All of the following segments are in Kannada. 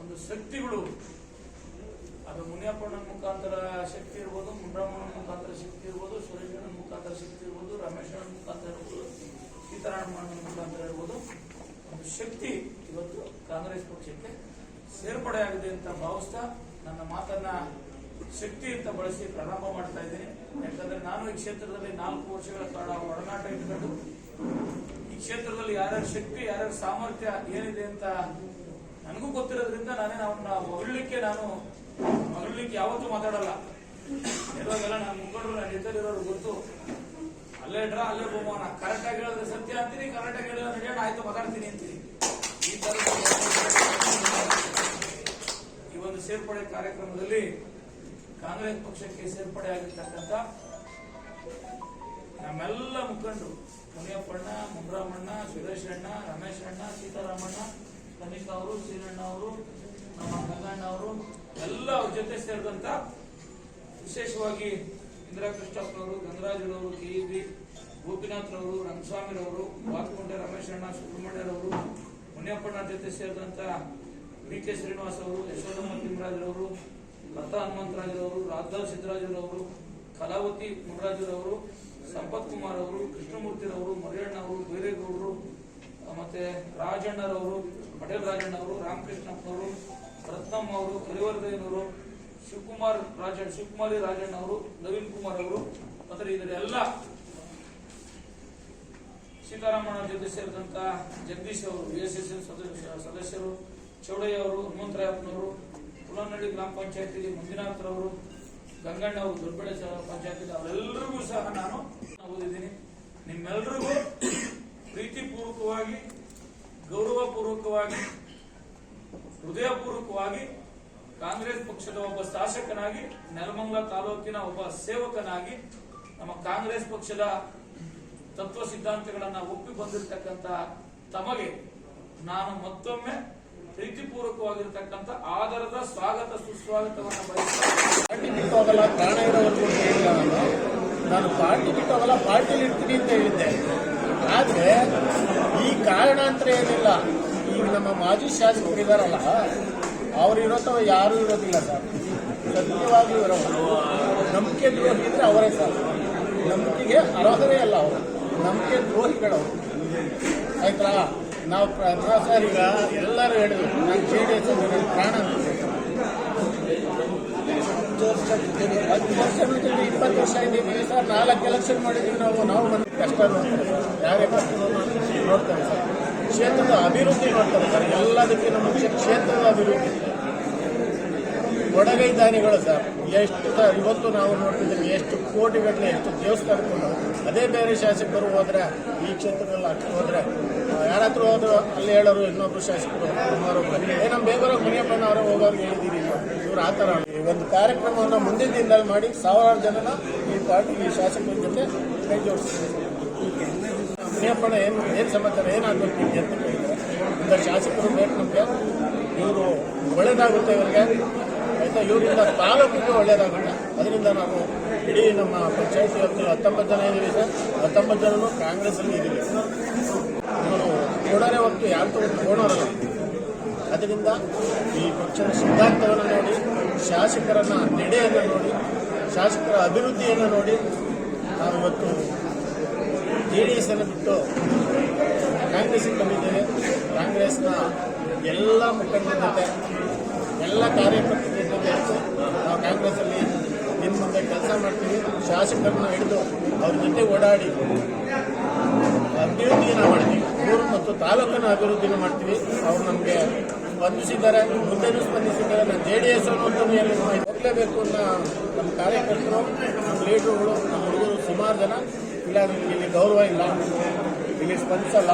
ಒಂದು ಶಕ್ತಿಗಳು, ಅದು ಮುನಿಯಪ್ಪನ ಮುಖಾಂತರ ಶಕ್ತಿ ಇರ್ಬೋದು, ಮುನ್ರಾಮನ ಮುಖಾಂತರ ಶಕ್ತಿ ಇರ್ಬೋದು, ಸುರೇಶನ ಮುಖಾಂತರ ಶಕ್ತಿ ಇರ್ಬೋದು, ರಮೇಶನ ಮುಖಾಂತರ ಇರ್ಬೋದು, ಸೀತಾರಾಮಣ್ಣನ ಮುಖಾಂತರ ಇರ್ಬೋದು, ಒಂದು ಶಕ್ತಿ ಇವತ್ತು ಕಾಂಗ್ರೆಸ್ ಪಕ್ಷಕ್ಕೆ ಸೇರ್ಪಡೆ ಆಗಿದೆ ಅಂತ ಭಾವಿಸ್ತಾ ನನ್ನ ಮಾತನ್ನ ಶಕ್ತಿ ಅಂತ ಬಳಸಿ ಪ್ರಾರಂಭ ಮಾಡ್ತಾ ಇದ್ದೀನಿ. ಯಾಕಂದ್ರೆ ನಾನು ಈ ಕ್ಷೇತ್ರದಲ್ಲಿ 4 ವರ್ಷಗಳ ಕಾಲ ಒಡನಾಟ ಇಟ್ಕೊಂಡು ಈ ಕ್ಷೇತ್ರದಲ್ಲಿ ಯಾರ್ಯಾರ ಶಕ್ತಿ, ಯಾರ್ಯಾರ ಸಾಮರ್ಥ್ಯ ಏನಿದೆ ಅಂತ ನನಗೂ ಗೊತ್ತಿರೋದ್ರಿಂದ ನಾನೇ ಅವನ್ನ ಮಗಳಲಿಕ್ಕೆ ಯಾವತ್ತೂ ಮಾತಾಡಲ್ಲ. ಇರೋದೆಲ್ಲ ನನ್ನ ಮುಖಂಡರು, ನನ್ನ ಜೊತೆಲಿರೋರು ಗೊತ್ತು. ಅಲ್ಲೇ ಡ್ರಾ ಅಲ್ಲೇ ಬಹುಮಾನ, ಕರೆಕ್ಟ್ ಆಗಿ ಹೇಳಿದ್ರೆ ಸತ್ಯ ಅಂತೀನಿ, ಕರೆಕ್ಟ್ ಆಗಿ ಹೇಳಿದ್ರೆ ನಡೆಯೋಣ, ಆಯ್ತು ಮಾತಾಡ್ತೀನಿ ಅಂತೀನಿ. ಈ ತರ ಈ ಒಂದು ಸೇರ್ಪಡೆ ಕಾರ್ಯಕ್ರಮದಲ್ಲಿ ಕಾಂಗ್ರೆಸ್ ಪಕ್ಷಕ್ಕೆ ಸೇರ್ಪಡೆ ಆಗಿರ್ತಕ್ಕಂಥ ನಮ್ಮೆಲ್ಲ ಮುಖಂಡರು, ಮುನಿಯಪ್ಪಣ್ಣ, ಮುನ್ರಾಮಣ್ಣ, ಸುರೇಶ್ ಅಣ್ಣ, ರಮೇಶ್ ಅಣ್ಣ, ಸೀತಾರಾಮಣ್ಣ, ಕನಿಷ್ಠ ಅವರು, ಸೀನಣ್ಣ ಅವರು, ನಮ್ಮ ಗಂಗಣ್ಣ ಅವರು ಎಲ್ಲ ಅವ್ರ ಜೊತೆ ಸೇರಿದಂತ, ವಿಶೇಷವಾಗಿ ಇಂದಿರಾ ಕೃಷ್ಣಪ್ಪನವರು, ಗಂಗರಾಜರವರು, ಕೆ.ಇ.ಬಿ. ಗೋಪಿನಾಥ್ರವರು, ರಂಗಸ್ವಾಮಿರವರು, ವಾತ್ಕೊಂಡೆ ರಮೇಶಣ್ಣ, ಸುಬ್ರಹ್ಮಣ್ಯರವರು, ಮುನಿಯಪ್ಪಣ್ಣ ಜೊತೆ ಸೇರಿದಂತ ವಿ.ಕೆ. ಶ್ರೀನಿವಾಸ್ ಅವರು, ಯಶೋಧಮ್ಮ ತಿಮ್ಮರಾಜರವರು, ಲತಾ ಹನುಮಂತರಾಜರವರು, ರಾಧಾಲ್ ಸಿದ್ದರಾಜರವರು, ಕಲಾವತಿ ಮುನರಾಜರವರು, ಸಂಪತ್ ಕುಮಾರ್ ಅವರು, ಕೃಷ್ಣಮೂರ್ತಿರವರು, ಮರಿಯಣ್ಣ ಅವರು, ಬೈರೇಗೌಡರು, ಮತ್ತೆ ರಾಜಣ್ಣರವರು, ಪಟೇಲ್ ರಾಜಣ್ಣವರು, ರಾಮಕೃಷ್ಣಪ್ಪನವರು, ರತ್ನಮ್ಮ ಅವರು, ಹರಿವರ್ಧನವರು, ಶಿವಕುಮಾರಿ ರಾಜಣ್ಣ ಅವರು, ನವೀನ್ ಕುಮಾರ್ ಅವರು, ಮತ್ತೆ ಇದರೆಲ್ಲ ಸೀತಾರಾಮಣ್ಣ ಜೊತೆ ಸೇರಿದಂತ ಜಗದೀಶ್ ಅವರು, VSSN ಸದಸ್ಯರು, ಚೌಡಯ್ಯ ಅವರು, ಹನುಮಂತರಾಯಪ್ಪನವರು, ಕುಲನಹಳ್ಳಿ ಗ್ರಾಮ ಪಂಚಾಯತಿ ಮಂಜುನಾಥ್ರವರು, ಗಂಗಣ್ಣ ಅವರು, ದೊಡ್ಡಬೆಳೆ ಪಂಚಾಯತಿ, ಅವರೆಲ್ಲರಿಗೂ ಸಹ ನಾನು ಓದಿದ್ದೀನಿ. ನಿಮ್ಮೆಲ್ಲರಿಗೂ ಪ್ರೀತಿಪೂರ್ವಕವಾಗಿ, ಗೌರವಪೂರ್ವಕವಾಗಿ, ಹೃದಯಪೂರ್ವಕವಾಗಿ ಕಾಂಗ್ರೆಸ್ ಪಕ್ಷದ ಒಬ್ಬ ಶಾಸಕನಾಗಿ, ನೆಲಮಂಗಲ ತಾಲೂಕಿನ ಒಬ್ಬ ಸೇವಕನಾಗಿ, ನಮ್ಮ ಕಾಂಗ್ರೆಸ್ ಪಕ್ಷದ ತತ್ವ ಸಿದ್ಧಾಂತಗಳನ್ನ ಒಪ್ಪಿ ಬಂದಿರತಕ್ಕಂತ ತಮಗೆ ನಾನು ಮತ್ತೊಮ್ಮೆ ಪ್ರೀತಿಪೂರ್ವಕವಾಗಿರ್ತಕ್ಕಂಥ ಆಧಾರದ ಸ್ವಾಗತ ಸುಸ್ವಾಗತವನ್ನು ಪಾರ್ಟಿ ಬಿಟ್ಟು ಹೋಗಲ್ಲ, ಪ್ರಾಣ ಇರೋವರೆಗೂ ಹೇಳಿಲ್ಲ. ನಾನು ಪಾರ್ಟಿ ಬಿಟ್ಟು ಹೋಗಲ್ಲ, ಪಾರ್ಟಿಲಿ ಇರ್ತೀನಿ ಅಂತ ಹೇಳಿದ್ದೆ. ಆದ್ರೆ ಈ ಕಾರಣಾಂತರ ಏನಿಲ್ಲ. ಈಗ ನಮ್ಮ ಮಾಜಿ ಶಾಸಕರು ಇದಾರಲ್ಲ, ಅವ್ರು ಇರೋತವ ಯಾರು ಇರೋದಿಲ್ಲ ಸರ್. ಸತ್ಯವಾಗಿ ಇರೋರು ನಂಬಿಕೆ ದ್ರೋಹಿ ಇದ್ರೆ ಅವರೇ ಸರ್. ನಂಬಿಕೆಗೆ ಅರ್ಹರೇ ಅಲ್ಲ ಅವರು, ನಂಬಿಕೆ ದ್ರೋಹಿಗಳವರು. ಆಯ್ತಾ? ನಾವು ಸರ್ ಈಗ ಎಲ್ಲರೂ ಹೇಳಿದ್ರು, ನಾನು JDS ಪ್ರಾಣ 10 ವರ್ಷ 20 ವರ್ಷ ಇದ್ದೀವಿ ಸರ್. 4 ಎಲೆಕ್ಷನ್ ಮಾಡಿದ್ದೀವಿ ನಾವು ಬಂದು ಕಷ್ಟ ನೋಡ್ತಾರೆ ಸರ್. ಯಾರೇ ನೋಡ್ತಾರೆ ಸರ್. ಕ್ಷೇತ್ರದ ಅಭಿವೃದ್ಧಿ ನೋಡ್ತಾರೆ ಸರ್. ಎಲ್ಲದಕ್ಕಿಂತ ಮುಂಚೆ ಕ್ಷೇತ್ರದ ಅಭಿವೃದ್ಧಿ. ಕೊಡಗೈ ದಾನಿಗಳು ಸರ್, ಎಷ್ಟು ಸರ್ ಇವತ್ತು ನಾವು ನೋಡ್ತಿದ್ದೀವಿ, ಎಷ್ಟು ಕೋಟಿಗಟ್ಟಲೆ, ಎಷ್ಟು ದೇವಸ್ಥಾನಗಳು. ಅದೇ ಬೇರೆ ಶಾಸಕರು ಹೋದ್ರೆ, ಈ ಕ್ಷೇತ್ರದಲ್ಲಿ ಹೋದ್ರೆ ಯಾರಾದ್ರೂ ಹೋದ್ರು ಅಲ್ಲಿ ಹೇಳೋರು, ಇನ್ನೊಬ್ರು ಶಾಸಕರು ನಮ್ಮ ಬೇಗೂರಾಗ ಮುನಿಯಪ್ಪನ ಅವರ ಹೋಗೋರು ಹೇಳಿದ್ದೀರಿ. ಇವ್ರು ಆ ಥರ ಒಂದು ಕಾರ್ಯಕ್ರಮವನ್ನು ಮುಂದಿನ ದಿನದಲ್ಲಿ ಮಾಡಿ 1000 ಜನನ ಈ ಪಾರ್ಟಿ, ಈ ಶಾಸಕರ ಜೊತೆ ಕೈ ಜೋಡಿಸ್ತೀವಿ. ಮುನಿಯಪ್ಪನ ಏನು ಸಮಾಚಾರ, ಏನಾಗಬೇಕು ಅಂತ ಕೇಳಿದ್ರೆ, ಇಂಥ ಶಾಸಕರು ಬೇಕು ನಮಗೆ. ಇವರು ಒಳ್ಳೇದಾಗುತ್ತೆ ಇವರಿಗೆ, ಆಯ್ತಾ? ಇವರಿಂದ ತಾಲೂಕಿಗೆ ಒಳ್ಳೇದಾಗುತ್ತೆ. ಅದರಿಂದ ನಾವು ಇಡೀ ನಮ್ಮ ಪಂಚಾಯತಿ 19 ಜನ ಇದ್ದೀವಿ ಸರ್. 19 ಜನರು ಕಾಂಗ್ರೆಸ್ಸಲ್ಲಿ ಇದ್ದೀವಿ. ಇವರು ಕೊಡೋರೆ ಹೊತ್ತು ಯಾರು ತಗೊಂಡೋರಲ್ಲ. ಅದರಿಂದ ಈ ಪಕ್ಷದ ಸಿದ್ಧಾಂತವನ್ನು ನೋಡಿ, ಶಾಸಕರನ್ನ ನಡೆಯನ್ನು ನೋಡಿ, ಶಾಸಕರ ಅಭಿವೃದ್ಧಿಯನ್ನು ನೋಡಿ ನಾವು ಇವತ್ತು JDS ಅನ್ನು ಬಿಟ್ಟು ಕಾಂಗ್ರೆಸ್ಸಿಗೆ ಬಂದಿದ್ದೇವೆ. ಕಾಂಗ್ರೆಸ್ನ ಎಲ್ಲ ಮುಖಂಡರ ಜೊತೆ, ಎಲ್ಲ ಕಾರ್ಯಕರ್ತರ ಜೊತೆ ನಾವು ಕಾಂಗ್ರೆಸ್ಸಲ್ಲಿ ಇನ್ನು ಮುಂದೆ ಕೆಲಸ ಮಾಡ್ತೀವಿ. ಶಾಸಕರನ್ನ ಹಿಡಿದು ಅವ್ರ ಜೊತೆ ಓಡಾಡಿ ಅಭಿವೃದ್ಧಿಯನ್ನು ಮಾಡ್ತೀವಿ. ಊರು ಮತ್ತು ತಾಲೂಕಿನ ಅಭಿವೃದ್ಧಿನ ಮಾಡ್ತೀವಿ. ಅವರು ನಮಗೆ ಸ್ಪಂದಿಸಿದ್ದಾರೆ, ಮುಂದೆನೂ ಸ್ಪಂದಿಸಿದ್ದಾರೆ. ನಾನು JDS ಅನ್ನೋದನ್ನು ಹೋಗಲೇಬೇಕು ಅನ್ನೋ ನಮ್ಮ ಕಾರ್ಯಕರ್ತರು, ನಮ್ಮ ಲೀಡರ್ಗಳು, ನಮ್ಮ ಹುಡುಗರು ಸುಮಾರು ಜನ ಇಲ್ಲ, ಇಲ್ಲಿ ಗೌರವ ಇಲ್ಲ, ಇಲ್ಲಿ ಸ್ಪಂದಿಸಲ್ಲ,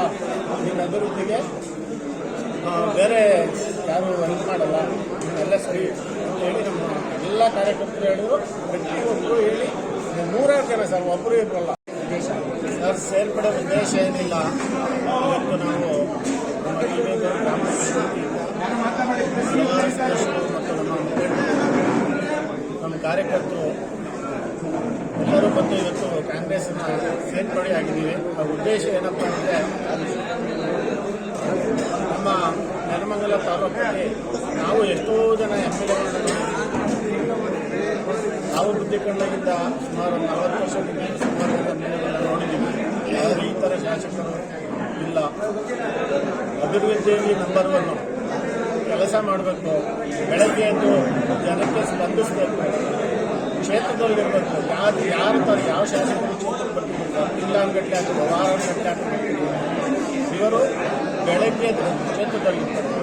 ನಿನ್ನ ಅಭಿವೃದ್ಧಿಗೆ ಬೇರೆ ಯಾರು ಹೆಲ್ಪ್ ಮಾಡಲ್ಲ, ಎಲ್ಲ ಸರಿ ಅಂತ ಹೇಳಿ ನಮ್ಮ ಎಲ್ಲ ಕಾರ್ಯಕರ್ತರು ಹೇಳಿದ್ರು. ಪ್ರತಿಯೊಬ್ಬರು ಹೇಳಿ 100 ಜನ ಸರ್, ಒಬ್ಬರು ಇಬ್ಬರಲ್ಲ ಸರ್. ಸೇರ್ಪಡೆ ಉದ್ದೇಶ ಏನಿಲ್ಲ. ಇವತ್ತು ನಾವು ನಮ್ಮ ಕಾರ್ಯಕರ್ತರು ಎಲ್ಲರೂ ಬಂದು ಇವತ್ತು ಕಾಂಗ್ರೆಸ್ನ ಸೇರ್ಪಡೆ ಆಗಿದ್ದೀವಿ. ಆ ಉದ್ದೇಶ ಏನಪ್ಪ ಅಂದರೆ, ನಮ್ಮ ನೆಲಮಂಗಲ ನಾವೆಲ್ಲ ತಾಲೂಕಲ್ಲಿ ನಾವು ಎಷ್ಟೋ ಜನ MLA ನಾವು ಬುದ್ಧಿ ಕಂಡಾಗಿದ್ದ ಸುಮಾರು 40 ವರ್ಷದಿಂದ ಸುಮಾರು MLA ನೋಡಿದ್ದೀವಿ. ಆದರೆ ಈ ಥರ ಶಾಸಕರು ಇಲ್ಲ. ಅಭಿವೃದ್ಧಿಯಲ್ಲಿ ನಂಬರ್ 1 ಕೆಲಸ ಮಾಡಬೇಕು, ಬೆಳಗ್ಗೆ ಎದ್ದು ಜನಕ್ಕೆ ಸ್ಪಂದಿಸಬೇಕು, ಕ್ಷೇತ್ರದಲ್ಲಿರಬೇಕು. ಯಾರು ತರ ಯಾವ ಶಾಸಕರು ಕ್ಷೇತ್ರಕ್ಕೆ ಬರ್ತಿರ್ತಾರೆ, ತಿಂಗಳಾನ್ಗಟ್ಟಲೆ ಅಥವಾ ವಾರಾನ್ಗಟ್ಟಲೆ ಇವರು ಬೆಳಗ್ಗೆ ಕ್ಷೇತ್ರದಲ್ಲಿರ್ತಾರೆ.